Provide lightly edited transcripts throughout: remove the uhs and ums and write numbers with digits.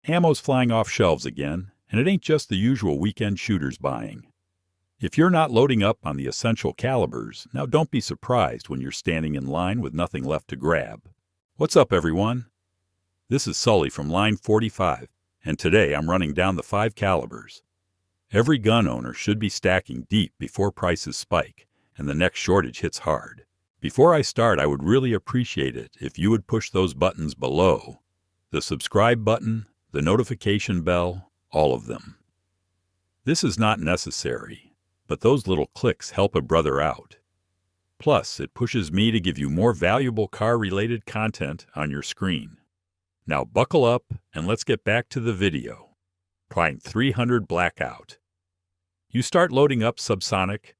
Ammo's flying off shelves again, and it ain't just the usual weekend shooters buying. If you're not loading up on the essential calibers, now don't be surprised when you're standing in line with nothing left to grab. What's up, everyone? This is Sully from Line 45, and today I'm running down the 5 calibers. Every gun owner should be stacking deep before prices spike, and the next shortage hits hard. Before I start, I would really appreciate it if you would push those buttons below. The subscribe button, the notification bell, all of them. This is not necessary, but those little clicks help a brother out. Plus, it pushes me to give you more valuable car-related content on your screen. Now buckle up and let's get back to the video. .300 Blackout. You start loading up subsonic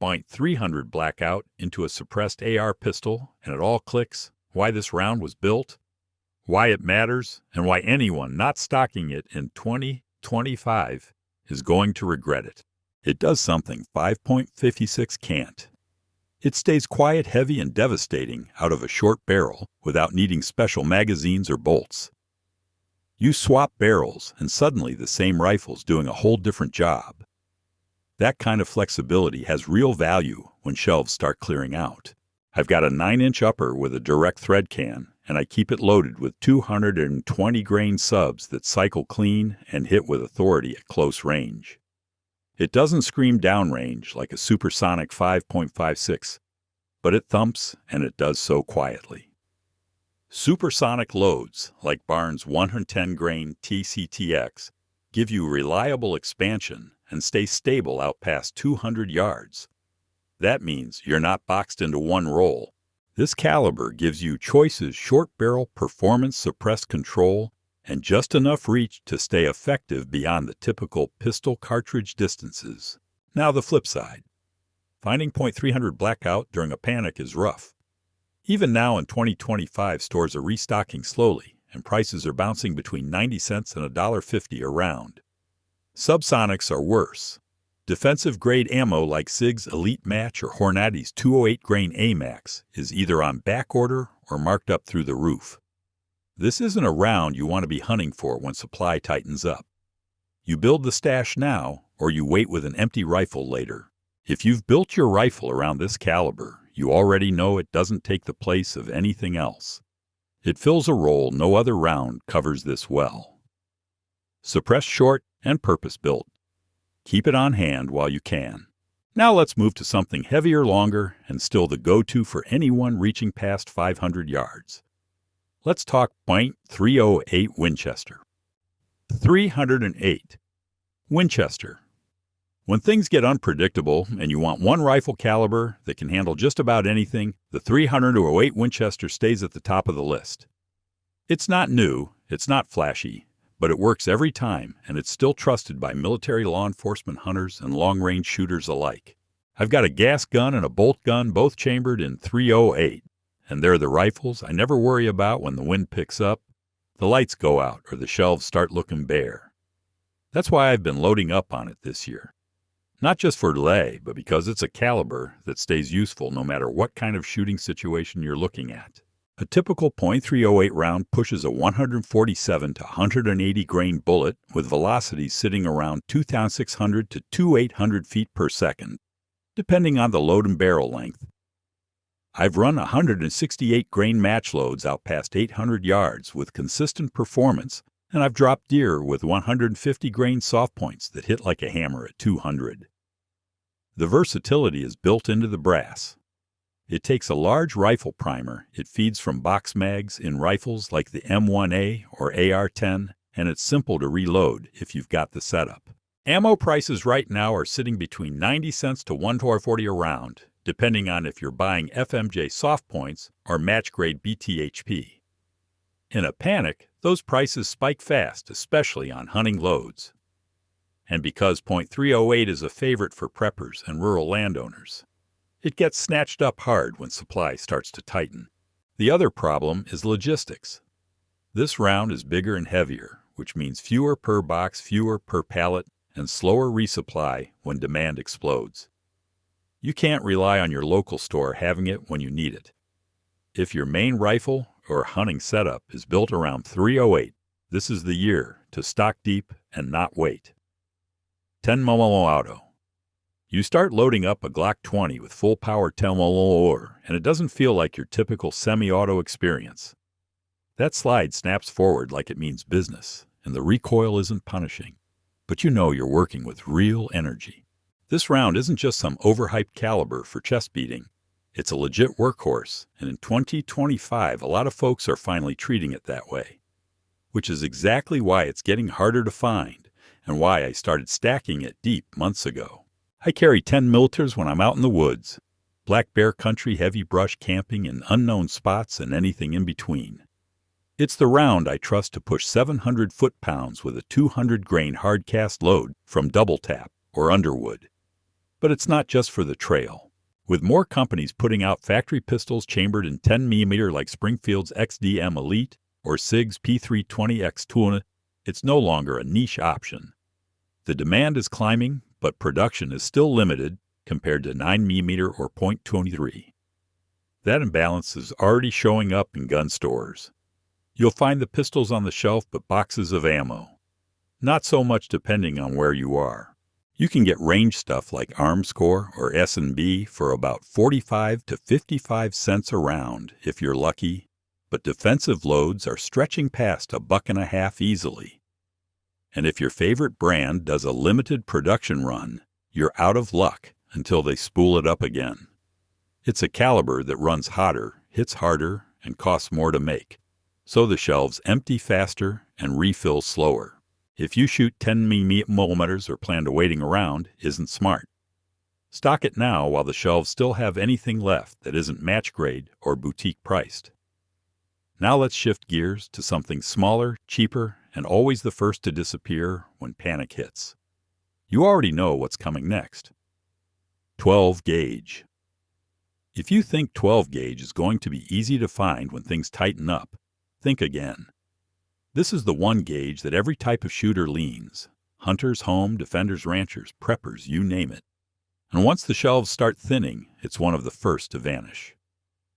.300 Blackout into a suppressed AR pistol, and it all clicks why this round was built, why it matters, and why anyone not stocking it in 2025 is going to regret it. It does something 5.56 can't. It stays quiet, heavy, and devastating out of a short barrel without needing special magazines or bolts. You swap barrels, and suddenly the same rifle's doing a whole different job. That kind of flexibility has real value when shelves start clearing out. I've got a 9-inch upper with a direct thread can, and I keep it loaded with 220 grain subs that cycle clean and hit with authority at close range. It doesn't scream downrange like a supersonic 5.56, but it thumps, and it does so quietly. Supersonic loads, like Barnes' 110 grain TCTX, give you reliable expansion and stay stable out past 200 yards. That means you're not boxed into one roll. This caliber gives you choices, short barrel, performance, suppressed control, and just enough reach to stay effective beyond the typical pistol cartridge distances. Now the flip side. Finding .300 Blackout during a panic is rough. Even now in 2025, stores are restocking slowly, and prices are bouncing between 90 cents and $1.50 a round. Subsonics are worse. Defensive-grade ammo like SIG's Elite Match or Hornady's 208 grain AMAX is either on back order or marked up through the roof. This isn't a round you want to be hunting for when supply tightens up. You build the stash now, or you wait with an empty rifle later. If you've built your rifle around this caliber, you already know it doesn't take the place of anything else. It fills a role no other round covers this well. Suppressed short and purpose-built. Keep it on hand while you can. Now let's move to something heavier, longer, and still the go-to for anyone reaching past 500 yards. Let's talk .308 Winchester. 308. Winchester. When things get unpredictable and you want one rifle caliber that can handle just about anything, the 308 Winchester stays at the top of the list. It's not new, it's not flashy, but it works every time, and it's still trusted by military, law enforcement, hunters, and long-range shooters alike. I've got a gas gun and a bolt gun, both chambered in .308, and they're the rifles I never worry about when the wind picks up, the lights go out, or the shelves start looking bare. That's why I've been loading up on it this year. Not just for delay, but because it's a caliber that stays useful no matter what kind of shooting situation you're looking at. A typical .308 round pushes a 147 to 180 grain bullet with velocities sitting around 2,600 to 2,800 feet per second, depending on the load and barrel length. I've run 168 grain match loads out past 800 yards with consistent performance, and I've dropped deer with 150 grain soft points that hit like a hammer at 200. The versatility is built into the brass. It takes a large rifle primer, it feeds from box mags in rifles like the M1A or AR-10, and it's simple to reload if you've got the setup. Ammo prices right now are sitting between 90 cents to $1.40 a round, depending on if you're buying FMJ soft points or match-grade BTHP. In a panic, those prices spike fast, especially on hunting loads. And because .308 is a favorite for preppers and rural landowners, it gets snatched up hard when supply starts to tighten. The other problem is logistics. This round is bigger and heavier, which means fewer per box, fewer per pallet, and slower resupply when demand explodes. You can't rely on your local store having it when you need it. If your main rifle or hunting setup is built around .308, this is the year to stock deep and not wait. 10 mm auto. You start loading up a Glock 20 with full power 10 mm and it doesn't feel like your typical semi-auto experience. That slide snaps forward like it means business, and the recoil isn't punishing. But you know you're working with real energy. This round isn't just some overhyped caliber for chest beating. It's a legit workhorse, and in 2025 a lot of folks are finally treating it that way. Which is exactly why it's getting harder to find, and why I started stacking it deep months ago. I carry 10 militars when I'm out in the woods, black bear country, heavy brush camping in unknown spots, and anything in between. It's the round I trust to push 700 foot-pounds with a 200-grain hard-cast load from Double Tap or Underwood. But it's not just for the trail. With more companies putting out factory pistols chambered in 10mm like Springfield's XDM Elite or SIG's P320X Tuna, it's no longer a niche option. The demand is climbing, but production is still limited compared to 9mm or .23. That imbalance is already showing up in gun stores. You'll find the pistols on the shelf but boxes of ammo. Not so much depending on where you are. You can get range stuff like Armscore or S&B for about 45 to 55 cents a round if you're lucky, but defensive loads are stretching past $1.50 easily. And if your favorite brand does a limited production run, you're out of luck until they spool it up again. It's a caliber that runs hotter, hits harder, and costs more to make. So the shelves empty faster and refill slower. If you shoot 10mm or plan to waiting around, isn't smart. Stock it now while the shelves still have anything left that isn't match grade or boutique priced. Now let's shift gears to something smaller, cheaper, and always the first to disappear when panic hits. You already know what's coming next. 12 gauge. If you think 12 gauge is going to be easy to find when things tighten up, think again. This is the one gauge that every type of shooter leans. Hunters, home, defenders, ranchers, preppers, you name it. And once the shelves start thinning, it's one of the first to vanish.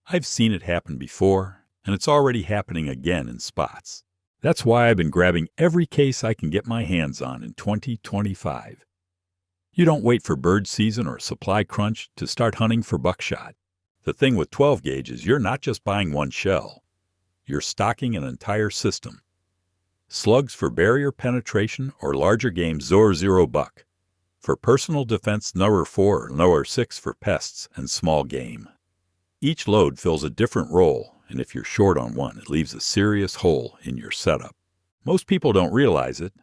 I've seen it happen before, and it's already happening again in spots. That's why I've been grabbing every case I can get my hands on in 2025. You don't wait for bird season or supply crunch to start hunting for buckshot. The thing with 12 gauge is you're not just buying one shell. You're stocking an entire system. Slugs for barrier penetration or larger game .0 buck. For personal defense No. 4 or No. 6 for pests and small game. Each load fills a different role, and if you're short on one, it leaves a serious hole in your setup. Most people don't realize it,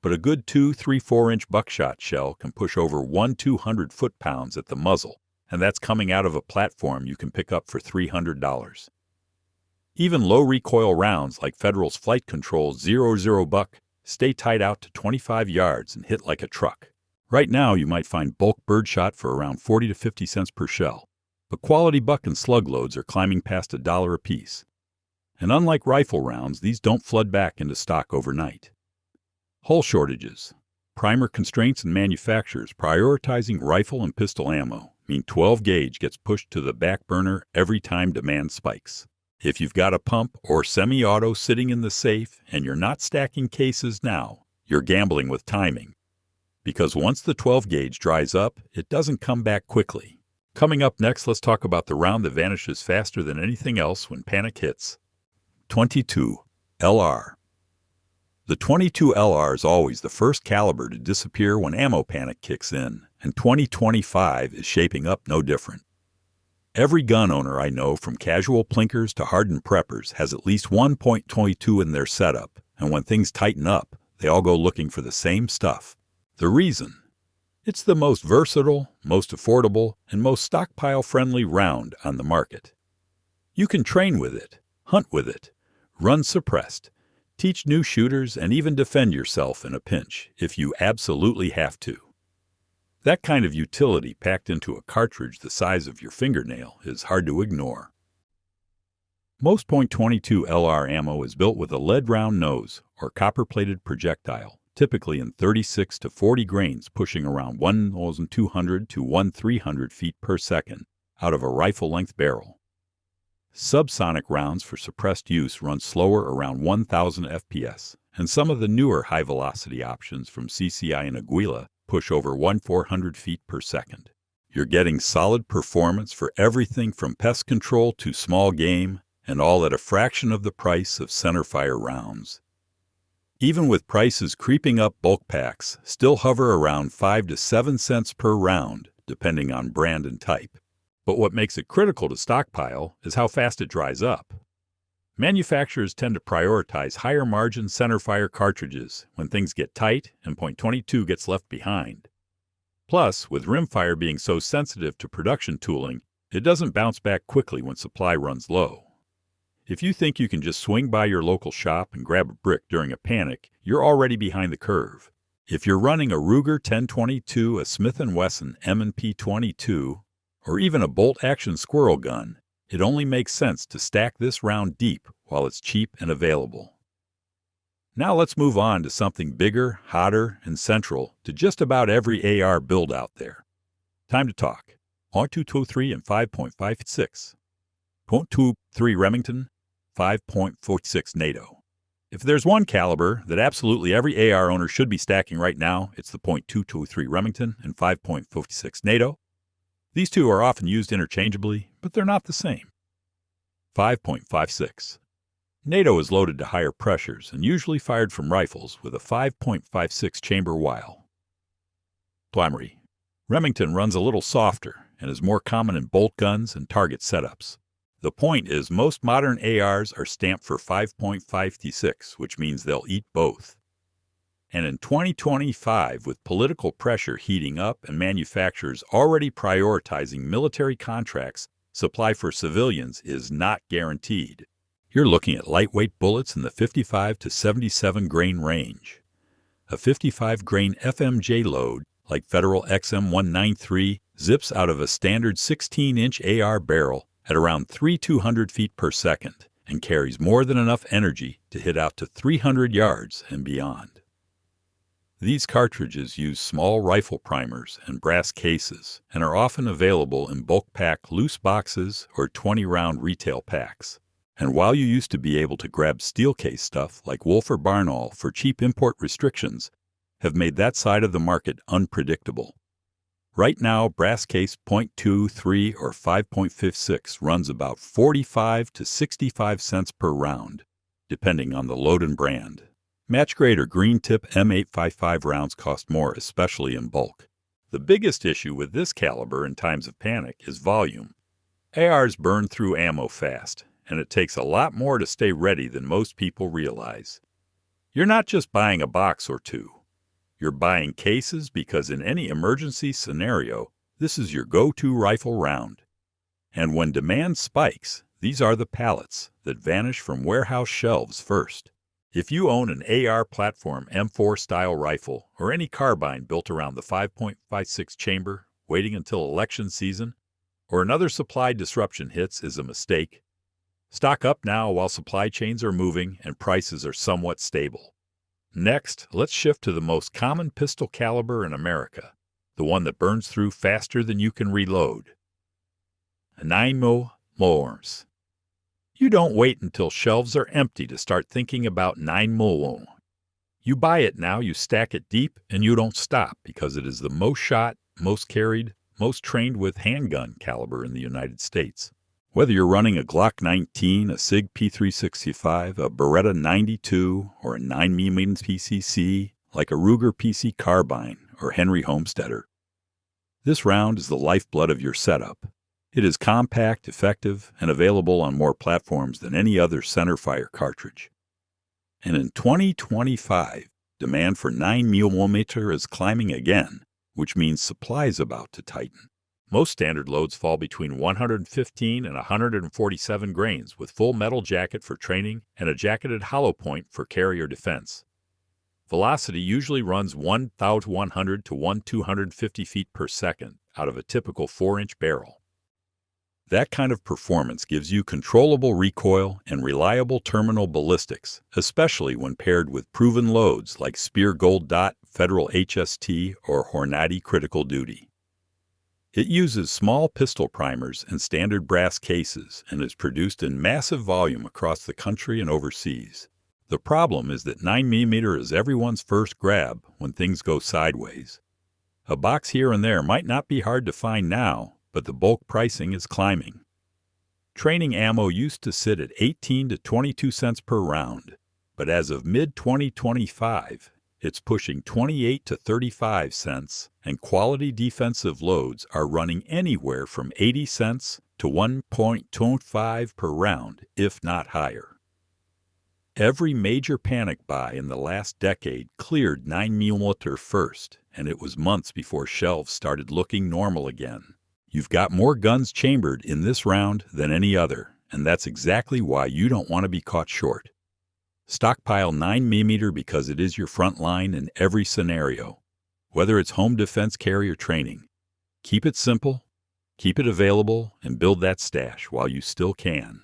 but a good 2, 3, 4-inch buckshot shell can push over 200 foot-pounds at the muzzle, and that's coming out of a platform you can pick up for $300. Even low-recoil rounds like Federal's Flight Control .00 buck stay tight out to 25 yards and hit like a truck. Right now, you might find bulk birdshot for around 40 to 50 cents per shell, but quality buck and slug loads are climbing past $1 a piece. And unlike rifle rounds, these don't flood back into stock overnight. Hull shortages, primer constraints, and manufacturers prioritizing rifle and pistol ammo mean 12 gauge gets pushed to the back burner every time demand spikes. If you've got a pump or semi-auto sitting in the safe and you're not stacking cases now, you're gambling with timing. Because once the 12 gauge dries up, it doesn't come back quickly. Coming up next, let's talk about the round that vanishes faster than anything else when panic hits. 22 LR. The 22 LR is always the first caliber to disappear when ammo panic kicks in, and 2025 is shaping up no different. Every gun owner I know, from casual plinkers to hardened preppers, has at least one .22 in their setup, and when things tighten up, they all go looking for the same stuff. The reason? It's the most versatile, most affordable, and most stockpile-friendly round on the market. You can train with it, hunt with it, run suppressed, teach new shooters, and even defend yourself in a pinch if you absolutely have to. That kind of utility packed into a cartridge the size of your fingernail is hard to ignore. Most .22 LR ammo is built with a lead round nose or copper-plated projectile, typically in 36 to 40 grains, pushing around 1,200 to 1,300 feet per second out of a rifle-length barrel. Subsonic rounds for suppressed use run slower around 1,000 FPS and some of the newer high-velocity options from CCI and Aguila push over 1,400 feet per second. You're getting solid performance for everything from pest control to small game, and all at a fraction of the price of centerfire rounds. Even with prices creeping up, bulk packs still hover around 5 to 7 cents per round, depending on brand and type. But what makes it critical to stockpile is how fast it dries up. Manufacturers tend to prioritize higher-margin centerfire cartridges when things get tight and .22 gets left behind. Plus, with rimfire being so sensitive to production tooling, it doesn't bounce back quickly when supply runs low. If you think you can just swing by your local shop and grab a brick during a panic, you're already behind the curve. If you're running a Ruger 1022, a Smith & Wesson M&P 22, or even a bolt-action squirrel gun, it only makes sense to stack this round deep while it's cheap and available. Now let's move on to something bigger, hotter, and central to just about every AR build out there. Time to talk. .223 and 5.56. .23 Remington, 5.46 NATO. If there's one caliber that absolutely every AR owner should be stacking right now, it's the .223 Remington and 5.56 NATO. These two are often used interchangeably, but they're not the same. 5.56. NATO is loaded to higher pressures and usually fired from rifles with a 5.56 chamber while. Primary. Remington runs a little softer and is more common in bolt guns and target setups. The point is most modern ARs are stamped for 5.56, which means they'll eat both. And in 2025, with political pressure heating up and manufacturers already prioritizing military contracts, supply for civilians is not guaranteed. You're looking at lightweight bullets in the 55 to 77 grain range. A 55 grain FMJ load, like Federal XM193, zips out of a standard 16-inch AR barrel at around 3,200 feet per second and carries more than enough energy to hit out to 300 yards and beyond. These cartridges use small rifle primers and brass cases and are often available in bulk pack loose boxes or 20-round retail packs. And while you used to be able to grab steel case stuff like Wolf or Barnaul for cheap import restrictions, have made that side of the market unpredictable. Right now, brass case .23 or 5.56 runs about 45 to 65 cents per round, depending on the load and brand. Match-grade or green-tip M855 rounds cost more, especially in bulk. The biggest issue with this caliber in times of panic is volume. ARs burn through ammo fast, and it takes a lot more to stay ready than most people realize. You're not just buying a box or two. You're buying cases because in any emergency scenario, this is your go-to rifle round. And when demand spikes, these are the pallets that vanish from warehouse shelves first. If you own an AR platform M4-style rifle or any carbine built around the 5.56 chamber, waiting until election season, or another supply disruption hits is a mistake. Stock up now while supply chains are moving and prices are somewhat stable. Next, let's shift to the most common pistol caliber in America, the one that burns through faster than you can reload. A 9mm. You don't wait until shelves are empty to start thinking about 9mm. You buy it now, you stack it deep, and you don't stop because it is the most shot, most carried, most trained with handgun caliber in the United States. Whether you're running a Glock 19, a SIG P365, a Beretta 92, or a 9mm PCC, like a Ruger PC carbine or Henry Homesteader, this round is the lifeblood of your setup. It is compact, effective, and available on more platforms than any other centerfire cartridge. And in 2025, demand for 9mm is climbing again, which means supply is about to tighten. Most standard loads fall between 115 and 147 grains with full metal jacket for training and a jacketed hollow point for carrier defense. Velocity usually runs 1,100 to 1,250 feet per second out of a typical 4-inch barrel. That kind of performance gives you controllable recoil and reliable terminal ballistics, especially when paired with proven loads like Speer Gold Dot, Federal HST, or Hornady Critical Duty. It uses small pistol primers and standard brass cases and is produced in massive volume across the country and overseas. The problem is that 9mm is everyone's first grab when things go sideways. A box here and there might not be hard to find now, but the bulk pricing is climbing. Training ammo used to sit at 18 to 22 cents per round, but as of mid-2025, it's pushing 28 to 35 cents, and quality defensive loads are running anywhere from 80 cents to 1.25 per round, if not higher. Every major panic buy in the last decade cleared 9mm first, and it was months before shelves started looking normal again. You've got more guns chambered in this round than any other, and that's exactly why you don't want to be caught short. Stockpile 9mm because it is your front line in every scenario, whether it's home defense carry or training. Keep it simple, keep it available, and build that stash while you still can.